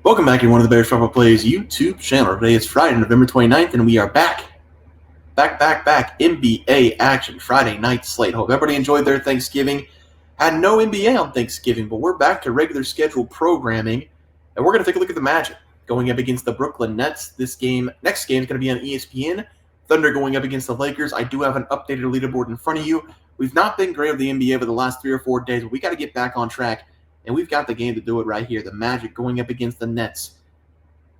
Welcome back to one of the Bears Football Plays YouTube channel. Today is Friday, November 29th, and we are back. NBA action, Friday night slate. Hope everybody enjoyed their Thanksgiving. Had no NBA on Thanksgiving, but we're back to regular scheduled programming, and we're going to take a look at the Magic going up against the Brooklyn Nets. Next game is going to be on ESPN. Thunder going up against the Lakers. I do have an updated leaderboard in front of you. We've not been great with the NBA over the last 3 or 4 days, but we got to get back on track. And we've got the game to do it right here. The Magic going up against the Nets.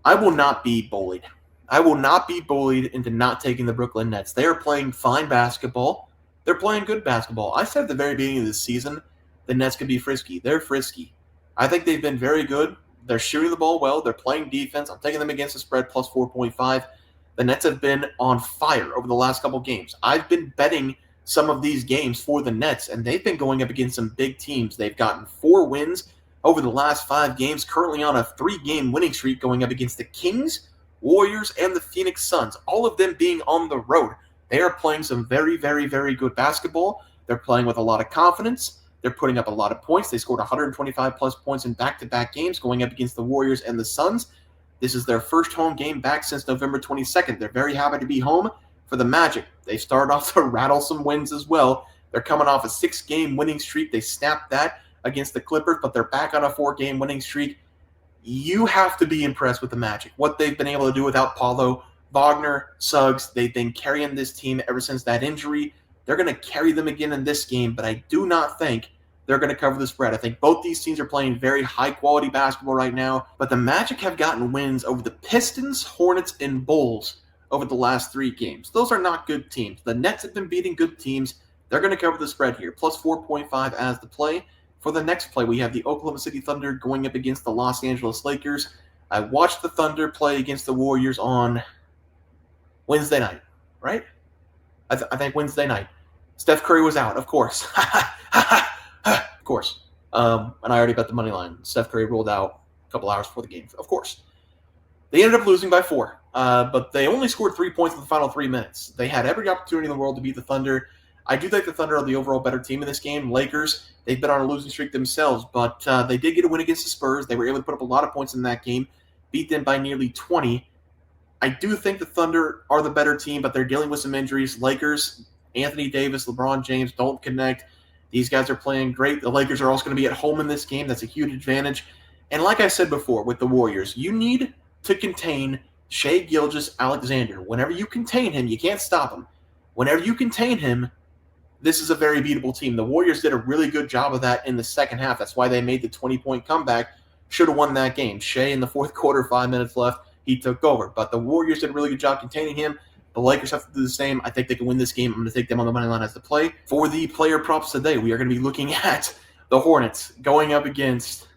I will not be bullied. I will not be bullied into not taking the Brooklyn Nets. They are playing fine basketball. They're playing good basketball. I said at the very beginning of the season, the Nets could be frisky. They're frisky. I think they've been very good. They're shooting the ball well. They're playing defense. I'm taking them against the spread plus 4.5. The Nets have been on fire over the last couple games. I've been betting some of these games for the Nets, and they've been going up against some big teams. They've gotten 4 wins over the last 5 games, currently on a 3-game winning streak going up against the Kings, Warriors, and the Phoenix Suns, all of them being on the road. They are playing some very, very, very good basketball. They're playing with a lot of confidence. They're putting up a lot of points. They scored 125-plus points in back-to-back games going up against the Warriors and the Suns. This is their first home game back since November 22nd. They're very happy to be home. For the Magic, they started off to rattle some wins as well. They're coming off a 6-game winning streak. They snapped that against the Clippers, but they're back on a 4-game winning streak. You have to be impressed with the Magic. What they've been able to do without Paulo, Wagner, Suggs, they've been carrying this team ever since that injury. They're going to carry them again in this game, but I do not think they're going to cover the spread. I think both these teams are playing very high-quality basketball right now, but the Magic have gotten wins over the Pistons, Hornets, and Bulls over the last 3 games. Those are not good teams. The Nets have been beating good teams. They're going to cover the spread here, plus 4.5 as the play. For the next play, we have the Oklahoma City Thunder going up against the Los Angeles Lakers. I watched the Thunder play against the Warriors on Wednesday night, right? I think Wednesday night. Steph Curry was out, of course. Of course. And I already bet the money line. Steph Curry rolled out a couple hours before the game, of course. They ended up losing by 4, but they only scored 3 points in the final 3 minutes. They had every opportunity in the world to beat the Thunder. I do think the Thunder are the overall better team in this game. Lakers, they've been on a losing streak themselves, but they did get a win against the Spurs. They were able to put up a lot of points in that game, beat them by nearly 20. I do think the Thunder are the better team, but they're dealing with some injuries. Lakers, Anthony Davis, LeBron James don't connect. These guys are playing great. The Lakers are also going to be at home in this game. That's a huge advantage. And like I said before with the Warriors, you need to contain Shai Gilgeous-Alexander. Whenever you contain him, you can't stop him. Whenever you contain him, this is a very beatable team. The Warriors did a really good job of that in the second half. That's why they made the 20-point comeback. Should have won that game. Shai in the fourth quarter, 5 minutes left, he took over. But the Warriors did a really good job containing him. The Lakers have to do the same. I think they can win this game. I'm going to take them on the money line as the play. For the player props today, we are going to be looking at the Hornets going up against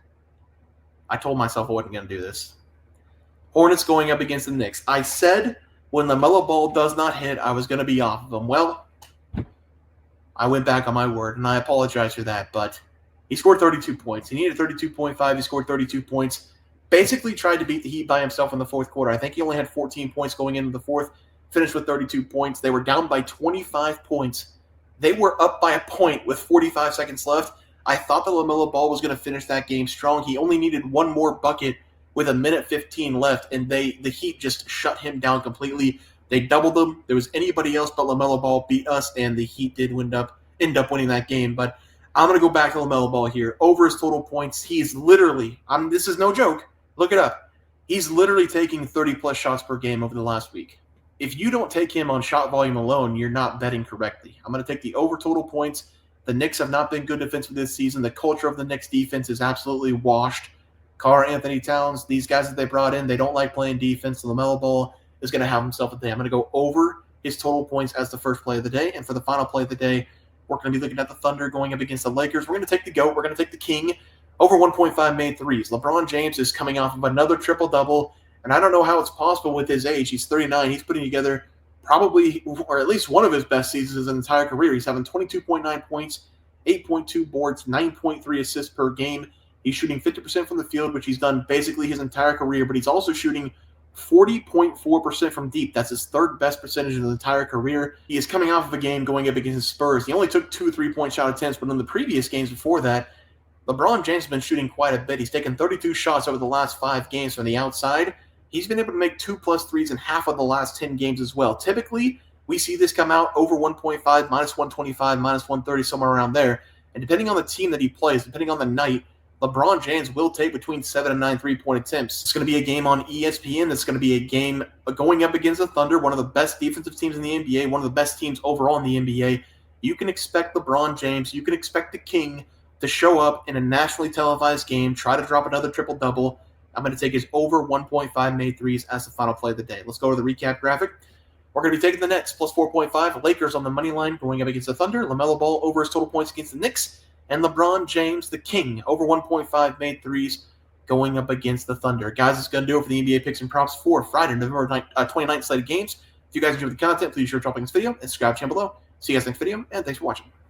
– I told myself I wasn't going to do this. Hornets going up against the Knicks. I said when LaMelo Ball does not hit, I was going to be off of them. Well, I went back on my word, and I apologize for that, but he scored 32 points. He needed 32.5. He scored 32 points. Basically tried to beat the Heat by himself in the fourth quarter. I think he only had 14 points going into the fourth, finished with 32 points. They were down by 25 points. They were up by a point with 45 seconds left. I thought that LaMelo Ball was going to finish that game strong. He only needed one more bucket with 1:15 left, and the Heat just shut him down completely. They doubled them. There was anybody else but LaMelo Ball beat us, and the Heat did end up winning that game. But I'm going to go back to LaMelo Ball here. Over his total points, he's literally – this is no joke. Look it up. He's literally taking 30-plus shots per game over the last week. If you don't take him on shot volume alone, you're not betting correctly. I'm going to take the over total points. The Knicks have not been good defensively this season. The culture of the Knicks defense is absolutely washed. Karl-Anthony Towns, these guys that they brought in, they don't like playing defense. LaMelo Ball is going to have himself a day. I'm going to go over his total points as the first play of the day. And for the final play of the day, we're going to be looking at the Thunder going up against the Lakers. We're going to take the GOAT. We're going to take the King. Over 1.5 made threes. LeBron James is coming off of another triple-double, and I don't know how it's possible with his age. He's 39. He's putting together probably, or at least one of his best seasons in his entire career. He's having 22.9 points, 8.2 boards, 9.3 assists per game. He's shooting 50% from the field, which he's done basically his entire career, but he's also shooting 40.4% from deep. That's his third best percentage in his entire career. He is coming off of a game going up against the Spurs. He only took 2 3-point shot attempts, but in the previous games before that, LeBron James has been shooting quite a bit. He's taken 32 shots over the last 5 games from the outside. He's been able to make 2+ threes in half of the last 10 games as well. Typically, we see this come out over 1.5, minus 125, minus 130, somewhere around there. And depending on the team that he plays, depending on the night, LeBron James will take between 7 and 9 3-point attempts. It's going to be a game on ESPN. It's going to be a game going up against the Thunder, one of the best defensive teams in the NBA, one of the best teams overall in the NBA. You can expect LeBron James, you can expect the King to show up in a nationally televised game, try to drop another triple-double. I'm going to take his over 1.5 made threes as the final play of the day. Let's go to the recap graphic. We're going to be taking the Nets plus 4.5. Lakers on the money line going up against the Thunder. LaMelo Ball over his total points against the Knicks. And LeBron James, the King, over 1.5 made threes going up against the Thunder. Guys, it's going to do it for the NBA picks and props for Friday, November 29th slate of games. If you guys enjoyed the content, please be sure to drop a like this video and subscribe to the channel below. See you guys next video, and thanks for watching.